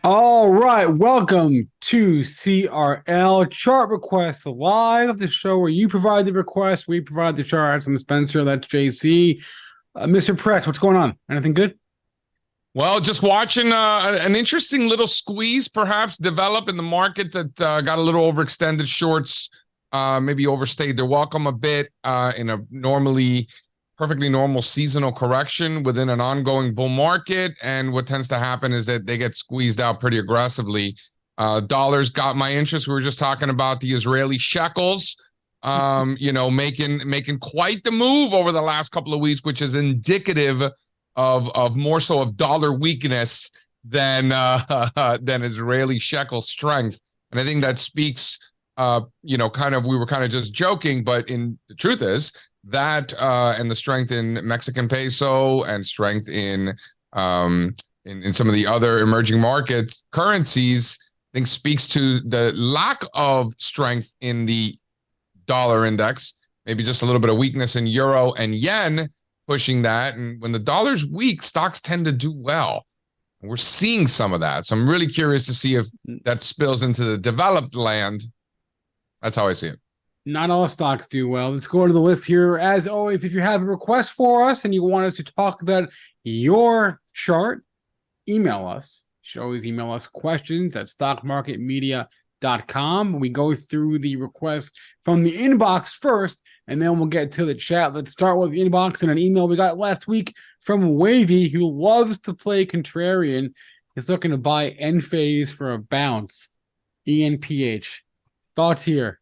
All right, welcome to CRL Chart Request Live, the show where you provide the request, we provide the charts. I'm Spencer, that's JC. Mr. Press, what's going on? Anything good? Well, just watching an interesting little squeeze perhaps develop in the market that got a little overextended. Shorts maybe overstayed their welcome a bit in a perfectly normal seasonal correction within an ongoing bull market. And what tends to happen is that they get squeezed out pretty aggressively. Dollars got my interest. We were just talking about the Israeli shekels, making quite the move over the last couple of weeks, which is indicative of more so of dollar weakness than Israeli shekel strength. And I think that speaks, we were kind of just joking, but the truth is that and the strength in Mexican peso and strength in some of the other emerging market currencies, I think speaks to the lack of strength in the dollar index, maybe just a little bit of weakness in euro and yen pushing that. And when the dollar's weak, stocks tend to do well. And we're seeing some of that. So I'm really curious to see if that spills into the developed land. That's how I see it. Not all stocks do well. Let's go to the list here. As always, if you have a request for us and you want us to talk about your chart, email us. You should always email us questions at stockmarketmedia.com. We go through the request from the inbox first, and then we'll get to the chat. Let's start with the inbox and an email we got last week from Wavy, who loves to play contrarian. He's looking to buy ENPH for a bounce. ENPH. Thoughts here?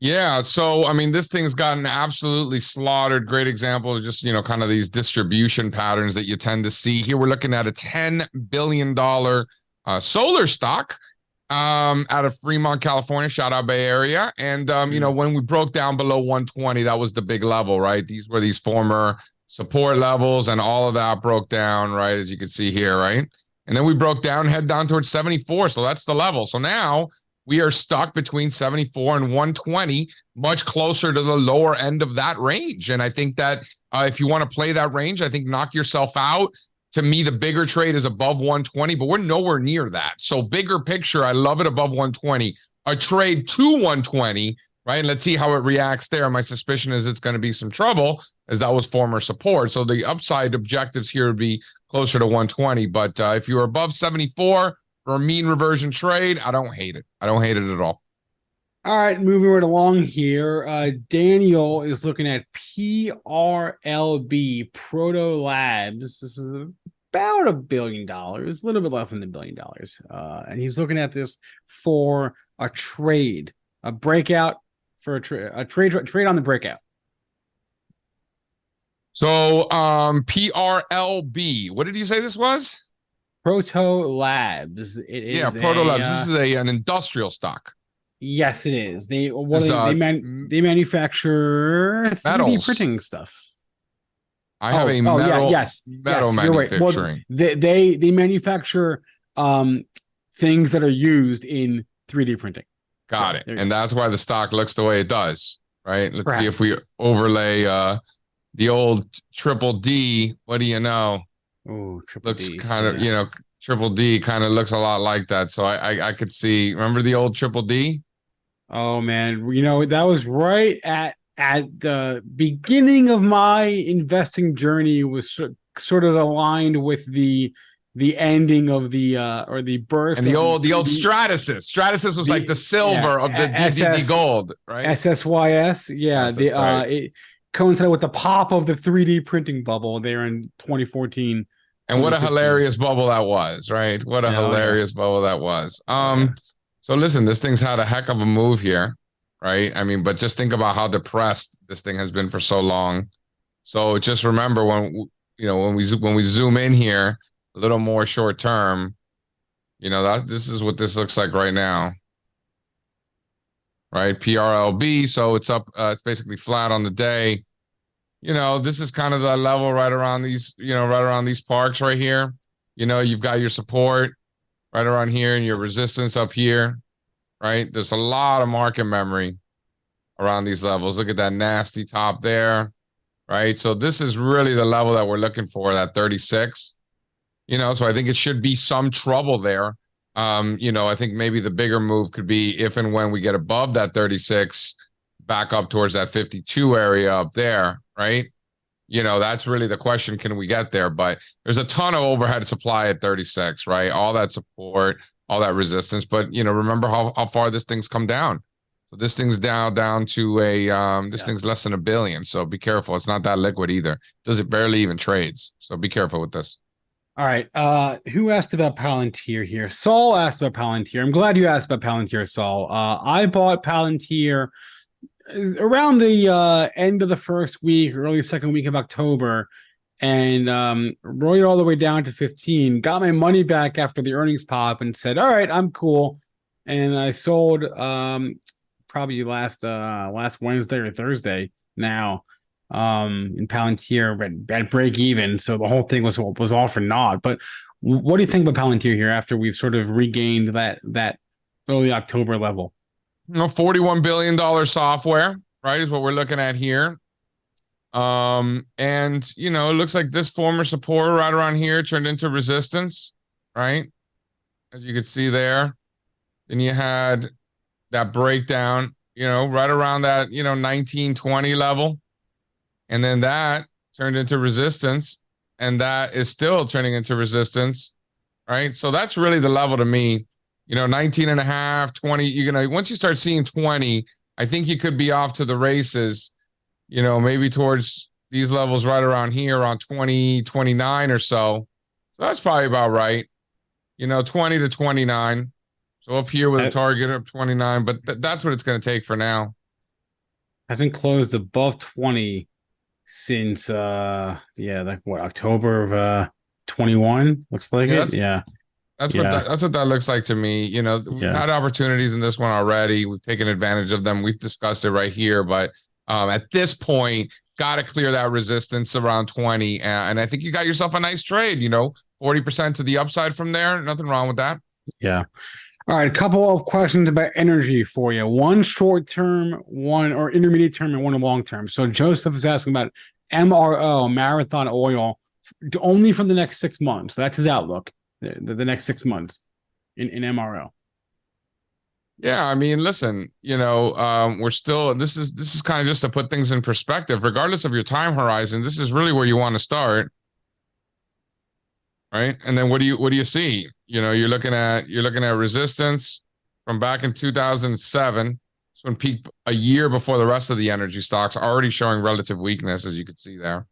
Yeah, so I mean, this thing's gotten absolutely slaughtered. Great example of just, kind of these distribution patterns that you tend to see. Here we're looking at a $10 billion solar stock out of Fremont, California. Shout out Bay Area. And, when we broke down below 120, that was the big level, right? These were these former support levels, and all of that broke down, right, as you can see here, right? And then we broke down, head down towards 74, so that's the level. So now we are stuck between 74 and 120, much closer to the lower end of that range. And I think that if you want to play that range, I think knock yourself out. To me, the bigger trade is above 120, but we're nowhere near that. So bigger picture, I love it above 120. A trade to 120, right? And let's see how it reacts there. My suspicion is it's going to be some trouble, as that was former support. So the upside objectives here would be closer to 120. But if you're above 74, for a mean reversion trade, I don't hate it. I don't hate it at all. All right, moving right along here. Daniel is looking at PRLB, Proto Labs. This is about $1 billion, a little bit less than $1 billion. And he's looking at this for a trade, a breakout for a trade on the breakout. So PRLB, what did you say this was? Proto Labs. It is Proto Labs. This is an industrial stock. Yes, it is. They manufacture 3D printing stuff. I have a metal manufacturing. Well, they manufacture things that are used in 3D printing. Got it. And that's why the stock looks the way it does, right? Let's see if we overlay the old triple D. What do you know? Oh, looks kind of, triple D kind of looks a lot like that. So I could see, remember the old triple D? Oh man, that was right at the beginning of my investing journey, was sort of aligned with the ending of the or the birth and the old Stratasys. Stratasys was like the silver of the DDD gold, right? SSYS, yeah. It coincided with the pop of the 3D printing bubble there in 2014. And what a hilarious bubble that was, right? What a hilarious bubble that was. So listen, this thing's had a heck of a move here, right? I mean, but just think about how depressed this thing has been for so long. So just remember when we zoom in here a little more short term, this is what this looks like right now. Right, PRLB, so it's up, it's basically flat on the day. This is kind of the level right around these, right around these parks right here. You've got your support right around here and your resistance up here, right? There's a lot of market memory around these levels. Look at that nasty top there, right? So this is really the level that we're looking for, that 36. So I think it should be some trouble there I think maybe the bigger move could be if and when we get above that 36, back up towards that 52 area up there, right? That's really the question. Can we get there? But there's a ton of overhead supply at 36, right? All that support, all that resistance. But, remember how far this thing's come down. So this thing's down to this thing's less than $1 billion. So be careful. It's not that liquid either. Does it barely even trades. So be careful with this. All right. Who asked about Palantir here? Saul asked about Palantir. I'm glad you asked about Palantir, Saul. I bought Palantir around the end of the first week, early second week of October, and rode it all the way down to 15. Got my money back after the earnings pop and said, all right, I'm cool. And I sold probably last Wednesday or Thursday now in Palantir at break even. So the whole thing was all for naught. But what do you think about Palantir here after we've sort of regained that early October level? $41 billion software, right, is what we're looking at here. And, it looks like this former support right around here turned into resistance, right? As you can see there. Then you had that breakdown, right around that, 1920 level. And then that turned into resistance. And that is still turning into resistance, right? So that's really the level to me. 19 and a half, 20, once you start seeing 20, I think you could be off to the races, maybe towards these levels right around here on 20, 29 or so. So that's probably about right. 20 to 29. So up here with a target of 29, but that's what it's going to take for now. Hasn't closed above 20 since, October of 21, looks like it. Yeah. That's what that looks like to me. We've had opportunities in this one already. We've taken advantage of them. We've discussed it right here, but at this point, got to clear that resistance around 20. And I think you got yourself a nice trade, 40% to the upside from there. Nothing wrong with that. Yeah. All right. A couple of questions about energy for you. One short term, one or intermediate term, and one long term. So Joseph is asking about MRO, Marathon Oil, only for the next 6 months. That's his outlook. The next 6 months in MRO. Yeah, I mean, listen, we're still, this is kind of just to put things in perspective, regardless of your time horizon. This is really where you want to start, right? And then what do you see? You're looking at resistance from back in 2007. This one peaked a year before the rest of the energy stocks, already showing relative weakness, as you can see there.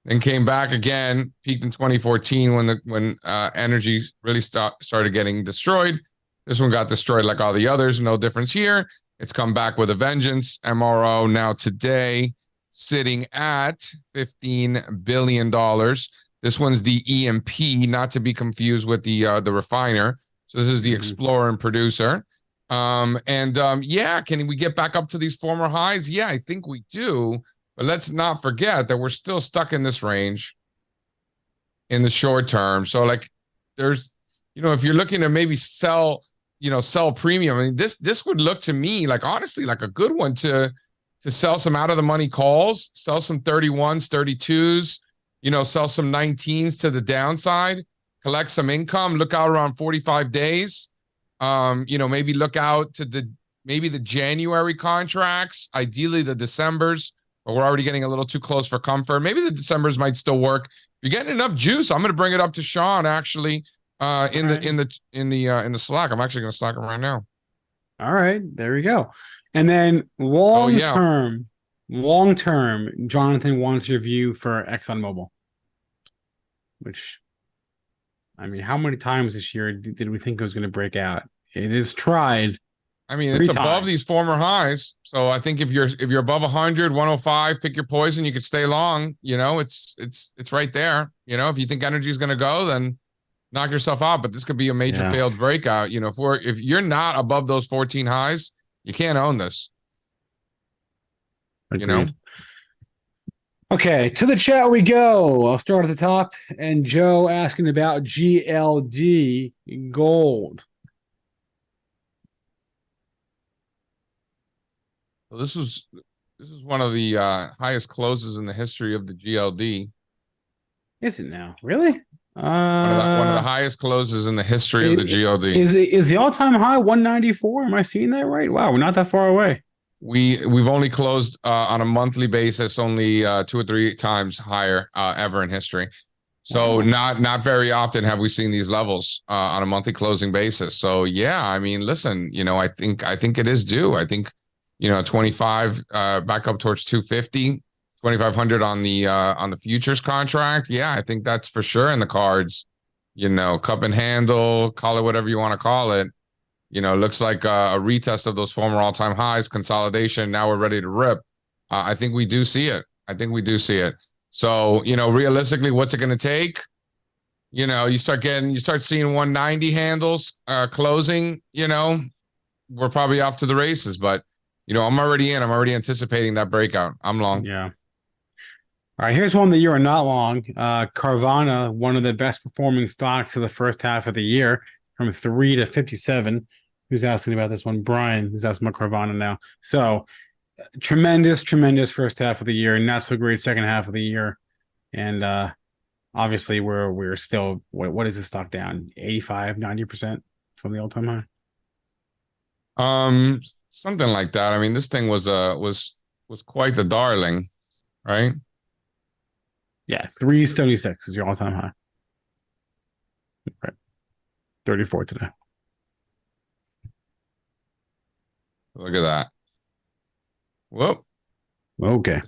Then came back again, peaked in 2014 when energy really started getting destroyed. This one got destroyed like all the others. No difference here. It's come back with a vengeance. MRO now today sitting at $15 billion. This one's the EMP, not to be confused with the refiner. So this is the explorer and producer. Can we get back up to these former highs? Yeah, I think we do. But let's not forget that we're still stuck in this range in the short term. So there's, if you're looking to maybe sell premium, I mean, this would look to me like, honestly, like a good one to sell some out of the money calls, sell some 31s, 32s, sell some 19s to the downside, collect some income, look out around 45 days. Maybe look out to the January contracts, ideally the Decembers. But we're already getting a little too close for comfort. Maybe the Decembers might still work. If you're getting enough juice, I'm going to bring it up to Sean actually in the Slack. I'm actually going to Slack him right now. All right, there we go. And then long term, Jonathan wants your view for ExxonMobil. Which, I mean, how many times this year did we think it was going to break out? It is tried. I mean, it's above these former highs. So I think if you're above 100, 105, pick your poison. You could stay long. It's right there. If you think energy is going to go, then knock yourself out. But this could be a major failed breakout. If you're not above those 14 highs, you can't own this. Agreed. Okay, to the chat we go. I'll start at the top. And Joe asking about GLD gold. So this is one of the highest closes in the history of the GLD. Is it now? Really? One of the Uh, highest closes in the history of the i- GLD. is the all-time high 194? Am I seeing that right? Wow, we're not that far away. We've only closed on a monthly basis, only 2 or 3 times higher ever in history. So Wow. not very often have we seen these levels on a monthly closing basis. So yeah, I mean, listen, I think it is due. I think 25 back up towards 250, 2,500 on the futures contract. Yeah, I think that's for sure in the cards. Cup and handle, call it whatever you want to call it. Looks like a retest of those former all-time highs, consolidation. Now we're ready to rip. I think we do see it. I think we do see it. So, realistically, what's it going to take? You start seeing 190 handles closing, we're probably off to the races, but I'm already in. I'm already anticipating that breakout. I'm long. Yeah. All right, here's one that you are not long. Carvana, one of the best performing stocks of the first half of the year, from 3 to 57. Who's asking about this one? Brian is asking about Carvana now. So tremendous first half of the year, not so great second half of the year. And obviously we're still what is the stock down? 85, 90% from the all-time high. Something like that. I mean, this thing was quite the darling, right? Yeah, 376 is your all-time high. Right. 34 today. Look at that. Whoop. Okay.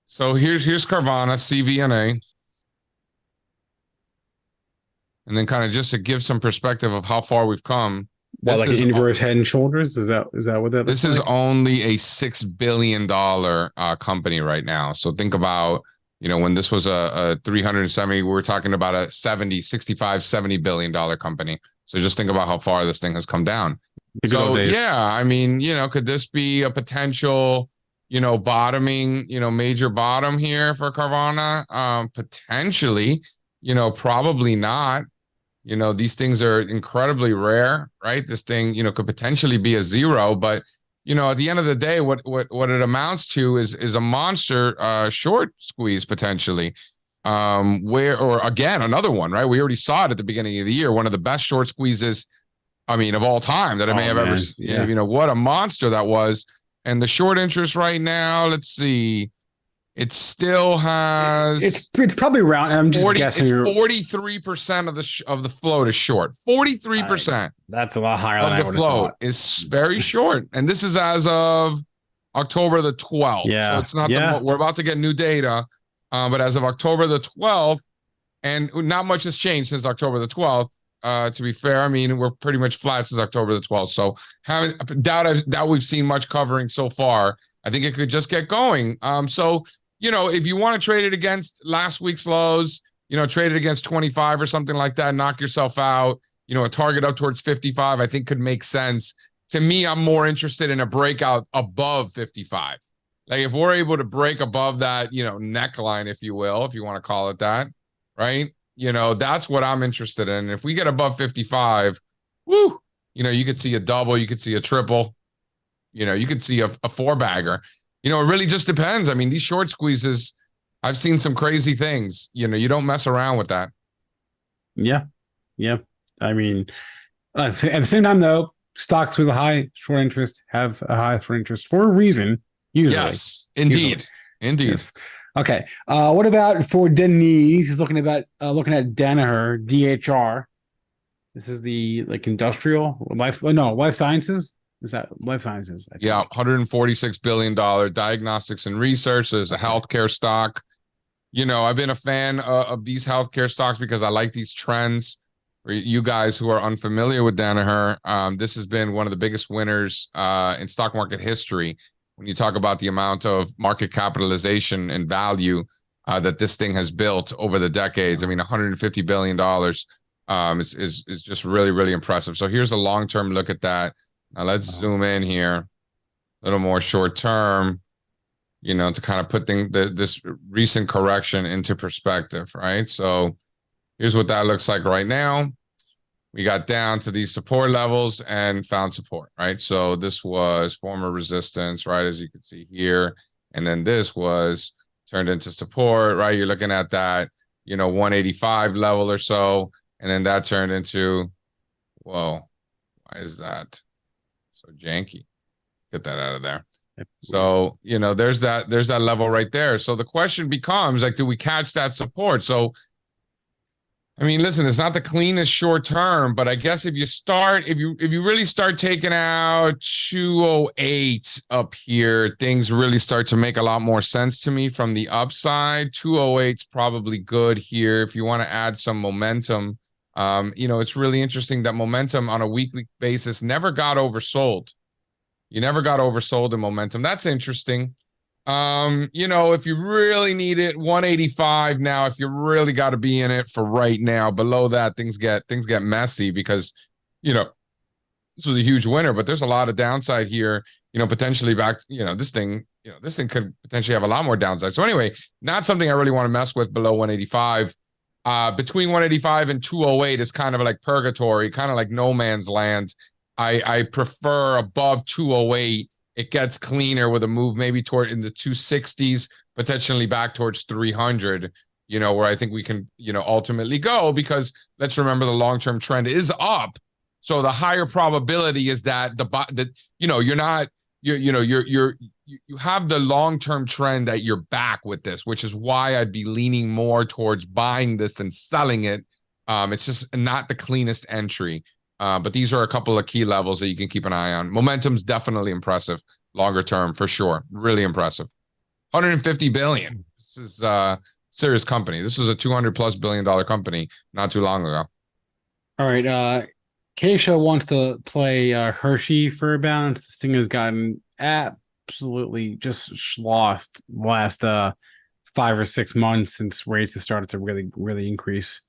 So here's Carvana, CVNA. And then kind of just to give some perspective of how far we've come. Well, like an inverse head and shoulders? Is that what that this is like? Only a $6 billion company right now. So think about, when this was a 370, we were talking about a 65-70 billion dollar company. So just think about how far this thing has come down. So yeah, I mean, could this be a potential, bottoming, major bottom here for Carvana? Potentially, probably not. These things are incredibly rare, right? This thing, could potentially be a zero, but at the end of the day, what it amounts to is a monster short squeeze potentially. Or again, another one, right? We already saw it at the beginning of the year, one of the best short squeezes, I mean, of all time that I may have ever seen. Yeah. What a monster that was. And the short interest right now, let's see. It still has. It's probably around. I'm just guessing. It's 43% of the float is short. 43%. That's a lot higher of than the float is very short, and this is as of October the 12th. Yeah. So it's not. We're about to get new data, but as of October the 12th, and not much has changed since October the 12th. To be fair, I mean, we're pretty much flat since October the 12th. So doubt we've seen much covering so far. I think it could just get going. So. If you want to trade it against last week's lows, trade it against 25 or something like that, knock yourself out, a target up towards 55, I think could make sense. To me, I'm more interested in a breakout above 55. Like if we're able to break above that, neckline, if you will, if you want to call it that, right? That's what I'm interested in. If we get above 55, woo, you could see a double, you could see a triple, you could see a four bagger. It really just depends. I mean, these short squeezes, I've seen some crazy things. You don't mess around with that. Yeah. Yeah. I mean, at the same time, though, stocks with a high short interest have a high short interest for a reason, usually. Yes, indeed. Usually. Indeed. Yes. Okay. What about for Denise? He's looking at Danaher, DHR. This is the industrial life sciences. Is that life sciences? Yeah, $146 billion diagnostics and research. There's a healthcare stock. I've been a fan of these healthcare stocks because I like these trends. For you guys who are unfamiliar with Danaher, this has been one of the biggest winners in stock market history. When you talk about the amount of market capitalization and value that this thing has built over the decades, I mean, $150 billion is just really, really impressive. So here's a long-term look at that. Now let's zoom in here, a little more short term, to kind of put this recent correction into perspective, right? So here's what that looks like right now. We got down to these support levels and found support, right? So this was former resistance, right? As you can see here. And then this was turned into support, right? You're looking at that, 185 level or so. And then that turned into, whoa, why is that so janky? Get that out of there. So, there's that level right there. So the question becomes, like, do we catch that support? So, I mean, listen, it's not the cleanest short term, but I guess if you really start taking out 208 up here, things really start to make a lot more sense to me from the upside. 208 is probably good here if you want to add some momentum. It's really interesting that momentum on a weekly basis never got oversold. You never got oversold in momentum. That's interesting. If you really need it, 185 now, if you really got to be in it for right now. Below that, things get messy because, this was a huge winner, but there's a lot of downside here, potentially back, this thing could potentially have a lot more downside. So anyway, not something I really want to mess with below 185. Between 185 and 208 is kind of like purgatory, kind of like no man's land. I prefer above 208. It gets cleaner with a move maybe toward in the 260s, potentially back towards 300, where I think we can, ultimately go, because let's remember the long-term trend is up. So the higher probability is that you have the long-term trend at your back with this, which is why I'd be leaning more towards buying this than selling it. It's just not the cleanest entry. But these are a couple of key levels that you can keep an eye on. Momentum's definitely impressive, longer term for sure. Really impressive. 150 billion. This is a serious company. This was a $200+ billion company not too long ago. All right. Keisha wants to play Hershey for a balance. This thing has gotten absolutely just lost last 5 or 6 months since rates have started to really, really increase.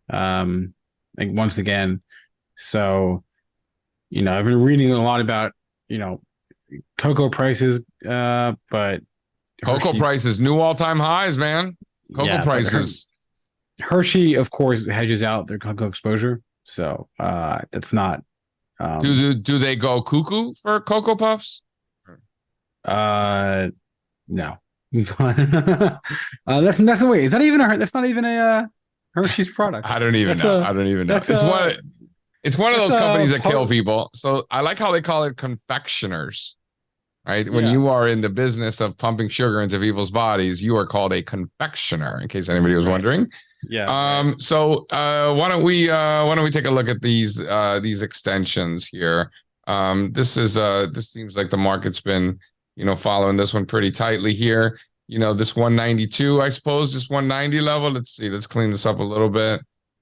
Once again. So, I've been reading a lot about, cocoa prices, but cocoa prices, new all-time highs, man. Cocoa prices. Hershey, of course, hedges out their cocoa exposure. So that's not. Do they go cuckoo for Cocoa Puffs? No. That's the way. Is that even that's not even a Hershey's product. I don't even know. It's one of those companies that kill people. So I like how they call it confectioners, right? When you are in the business of pumping sugar into people's bodies, you are called a confectioner, in case anybody was wondering. Yeah. So why don't we take a look at these extensions here? This seems like the market's been, following this one pretty tightly here. This 192, I suppose, this 190 level. Let's see. Let's clean this up a little bit.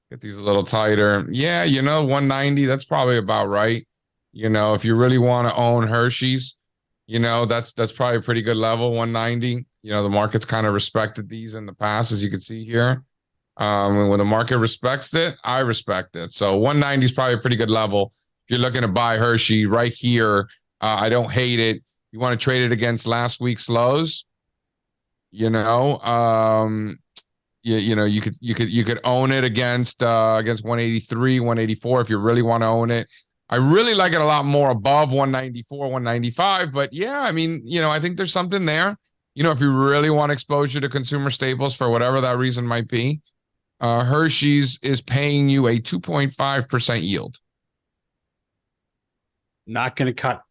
Get these a little tighter. Yeah, 190, that's probably about right. If you really want to own Hershey's, that's probably a pretty good level, 190. The market's kind of respected these in the past, as you can see here. When the market respects it, I respect it. So 190 is probably a pretty good level. If you're looking to buy Hershey right here, I don't hate it. You want to trade it against last week's lows, you could own it against 183, 184 if you really want to own it. I really like it a lot more above 194, 195. But yeah, I mean, I think there's something there. If you really want exposure to consumer staples for whatever that reason might be, Hershey's is paying you a 2.5% yield. Not gonna cut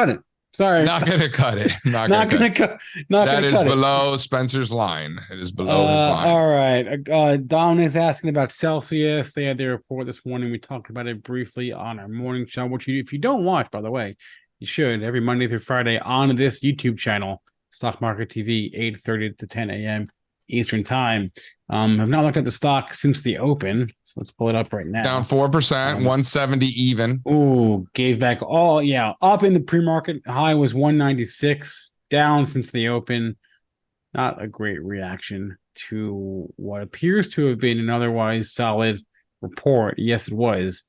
it. Sorry. Not going to cut it. Not going to cut. That is below Spencer's line. It is below his line. All right. Don is asking about Celsius. They had their report this morning. We talked about it briefly on our morning show, which if you don't watch, by the way, you should every Monday through Friday on this YouTube channel, Stock Market TV, 8:30 to 10 a.m. Eastern time. I've not looked at the stock since the open, so let's pull it up right now. Down 4%, 170 even. Ooh, gave back all, up in the pre-market. High was 196, down since the open. Not a great reaction to what appears to have been an otherwise solid report. Yes, it was.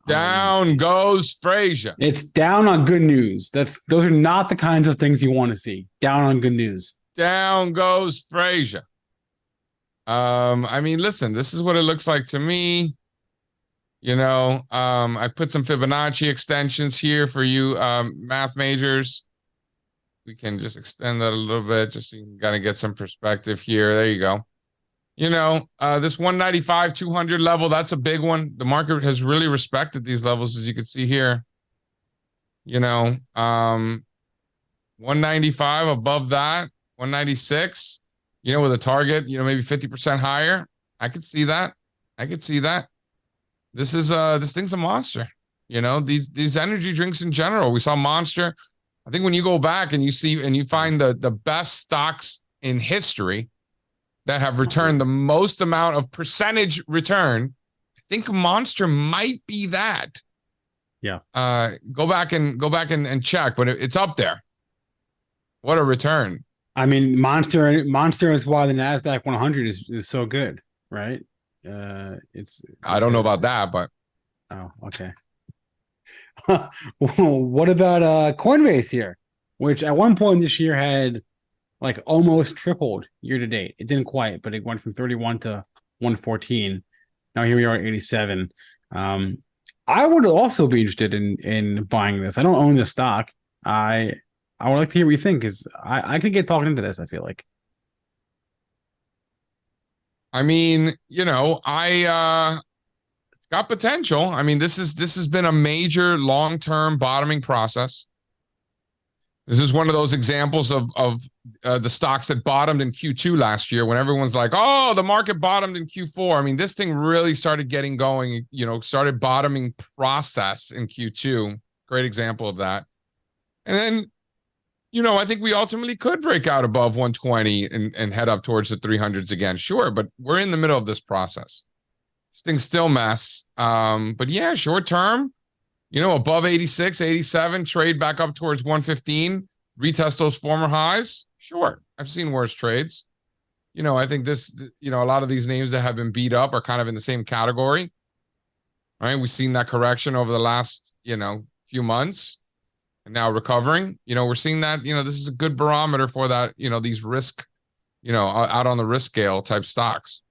Down goes Frazier. It's down on good news. Those are not the kinds of things you want to see. Down on good news. Down goes Frazier. I mean, listen, this is what it looks like to me. I put some Fibonacci extensions here for you math majors. We can just extend that a little bit just so you can kind of get some perspective here. There you go. This 195, 200 level, that's a big one. The market has really respected these levels, as you can see here. 195 above that, 196, with a target, maybe 50% higher. I could see that. This thing's a monster. These energy drinks in general. We saw Monster. I think when you go back and you find the best stocks in history that have returned the most amount of percentage return, I think Monster might be that. Yeah. Go back and check, but it's up there. What a return. I mean, Monster is why the NASDAQ 100 is so good, right? I don't know about that, but. Oh, okay. What about Coinbase here, which at one point this year had like almost tripled year to date. It didn't quite, but it went from 31 to 114. Now here we are at 87. I would also be interested in buying this. I don't own this stock. I would like to hear what you think, because I could get talking into this, I feel like. I mean, it's got potential. I mean, this has been a major long-term bottoming process. This is one of those examples of the stocks that bottomed in Q2 last year, when everyone's like, oh, the market bottomed in Q4. I mean, this thing really started getting going, started bottoming process in Q2. Great example of that. And then, I think we ultimately could break out above 120 and head up towards the 300s again. Sure, but we're in the middle of this process. This thing's still mess. But yeah, short term, above 86, 87, trade back up towards 115, retest those former highs. Sure. I've seen worse trades. I think this, a lot of these names that have been beat up are kind of in the same category. Right? We've seen that correction over the last, few months, and now recovering. We're seeing that, this is a good barometer for that, these risk, out on the risk scale type stocks.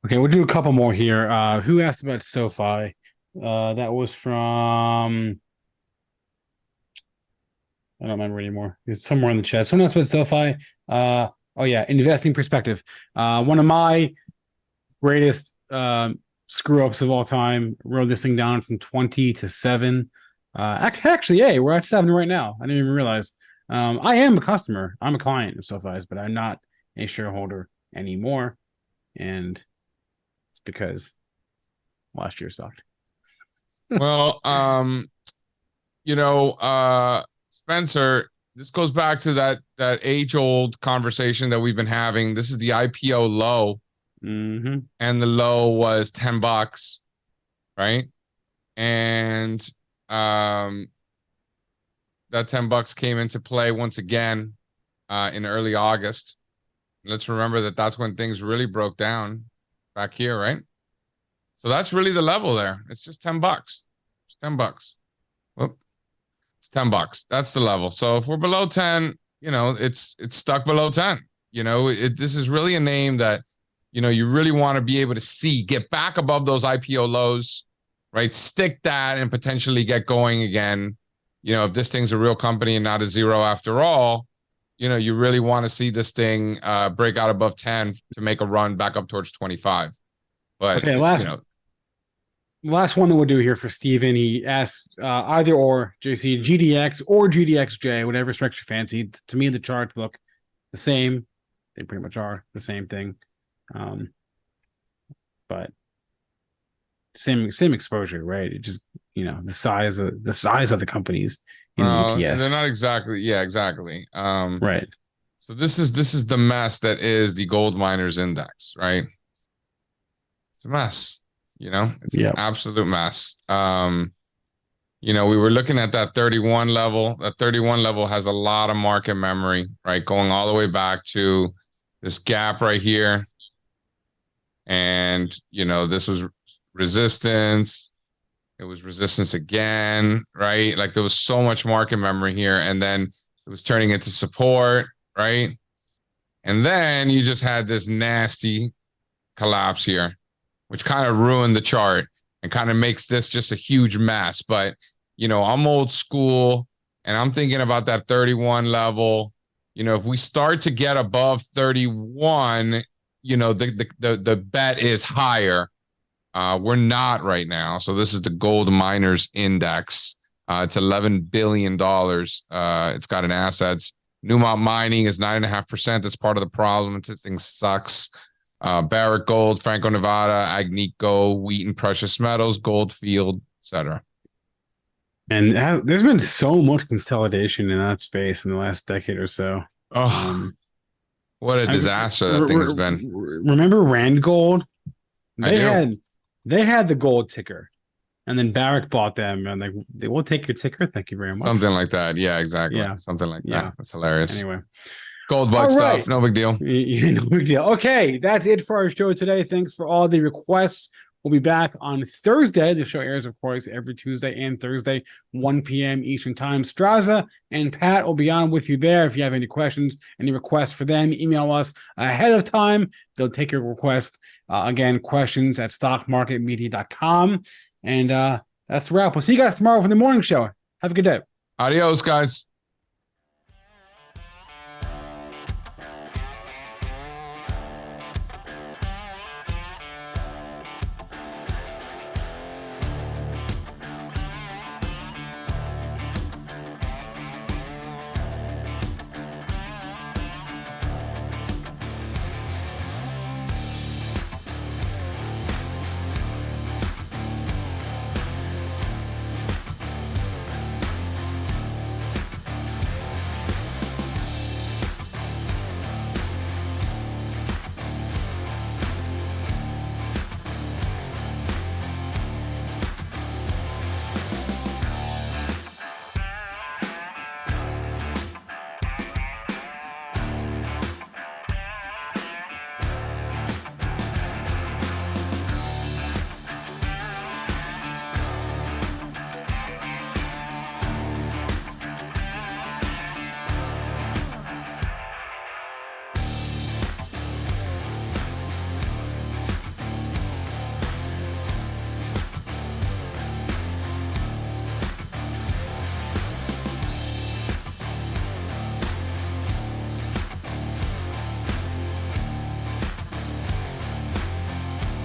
Okay, we'll do a couple more here. Who asked about SoFi? That was from, I don't remember anymore. It's somewhere in the chat. Someone asked about SoFi. Oh yeah, investing perspective. One of my greatest screw ups of all time. Wrote this thing down from 20 to 7. Actually, hey, we're at 7 right now. I didn't even realize. I am a customer. I'm a client of SoFi's, but I'm not a shareholder anymore. And it's because last year sucked. Well, Spencer, this goes back to that age-old conversation that we've been having. This is the IPO low. Mm-hmm. And the low was $10, right? And that $10 came into play once again in early August. Let's remember that that's when things really broke down back here, right? So that's really the level there. It's just $10. It's $10. Whoop. It's $10. That's the level. So if we're below 10, it's stuck below 10. This is really a name that, you really want to be able to get back above those IPO lows, right? Stick that and potentially get going again. If this thing's a real company and not a zero after all, you really want to see this thing break out above 10 to make a run back up towards 25. But okay, last one that we'll do here for Steven. He asked either or, JC, GDX or GDXJ, whatever strikes your fancy. To me, the charts look the same. They pretty much are the same thing. But same exposure, right? It just, the size of the companies in the ETF. They're not exactly. Yeah, exactly. Right. So this is the mess that is the gold miners index, right? It's a mess. It's an absolute mess. We were looking at that 31 level. That 31 level has a lot of market memory, right? Going all the way back to this gap right here. And, this was resistance. It was resistance again, right? Like there was so much market memory here. And then it was turning into support, right? And then you just had this nasty collapse here, which kind of ruined the chart and kind of makes this just a huge mess. But, I'm old school and I'm thinking about that 31 level, if we start to get above 31, the bet is higher. We're not right now. So this is the gold miners index. It's $11 billion. It's got an assets. Newmont Mining is 9.5%. That's part of the problem. This thing sucks. Barrick Gold, Franco Nevada, Agnico, Wheaton Precious Metals, Goldfield, etc. And there's been so much consolidation in that space in the last decade or so. Oh, what a disaster that thing has been. Remember Rand Gold? They had the gold ticker, and then Barrick bought them, and they will take your ticker. Thank you very much. Something like that. Yeah, exactly. Yeah. Something like Yeah. that. That's hilarious. Anyway. Gold bug stuff. No big deal. No big deal. Okay, that's it for our show today. Thanks for all the requests. We'll be back on Thursday. The show airs, of course, every Tuesday and Thursday, 1 p.m. Eastern Time. Straza and Pat will be on with you there. If you have any questions, any requests for them, email us ahead of time. They'll take your request. Again, questions at stockmarketmedia.com. And that's a wrap. We'll see you guys tomorrow for the morning show. Have a good day. Adios, guys.